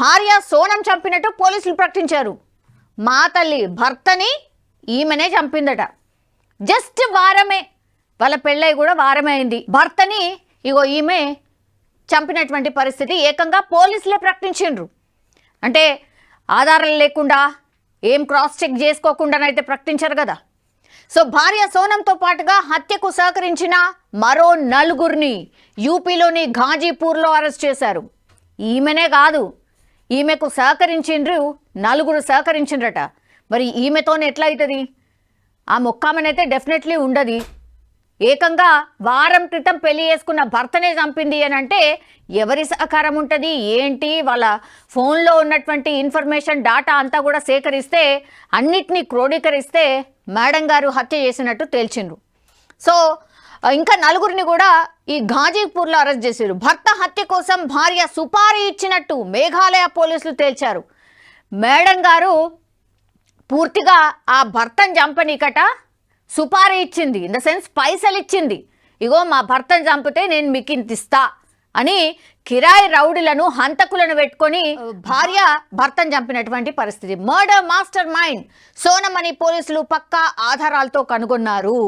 భార్య సోనం చంపినట్టు పోలీసులు ప్రకటించారు. మా తల్లి భర్తని ఈమెనే చంపిందట. జస్ట్ వారమే, వాళ్ళ పెళ్ళై కూడా వారమే అయింది. భర్తని ఇగో ఈమె చంపినటువంటి పరిస్థితి ఏకంగా పోలీసులే ప్రకటించిండ్రు. అంటే ఆధారాలు లేకుండా ఏం క్రాస్ చెక్ చేసుకోకుండానైతే ప్రకటించారు కదా. సో భార్య సోనంతో పాటుగా హత్యకు సహకరించిన మరో 4గురిని యూపీలోని ఘాజీపూర్లో అరెస్ట్ చేశారు. ఈమెనే కాదు, ఈమెకు సహకరించిండ్రు 4 సహకరించిండ్రట. మరి ఈమెతోనే ఎట్లా అవుతుంది? ఆ మొక్కామనైతే డెఫినెట్లీ ఉండదు. ఏకంగా వారం క్రితం పెళ్లి చేసుకున్న భర్తనే చంపింది అని అంటే ఎవరి సహకారం ఉంటుంది ఏంటి? వాళ్ళ ఫోన్లో ఉన్నటువంటి ఇన్ఫర్మేషన్ డాటా అంతా కూడా సేకరిస్తే, అన్నిటినీ క్రోడీకరిస్తే మేడం గారు హత్య చేసినట్టు తేల్చిండ్రు. సో ఇంకా 4గురిని కూడా ఈ ఘాజీపూర్లో అరెస్ట్ చేశారు. భర్త హత్య కోసం భార్య సుపారీ ఇచ్చినట్టు మేఘాలయ పోలీసులు తేల్చారు. మేడం గారు పూర్తిగా ఆ భర్తను చంపనీకట సుపారీ ఇచ్చింది, ఇన్ ద సెన్స్ పైసలు ఇచ్చింది. ఇగో మా భర్తను చంపితే నేను మీకు ఇంత ఇస్తా అని కిరాయి రౌడీలను హంతకులను పెట్టుకొని భార్య భర్తను చంపినటువంటి పరిస్థితి. మర్డర్ మాస్టర్ మైండ్ సోనం అని పోలీసులు పక్కా ఆధారాలతో కనుగొన్నారు.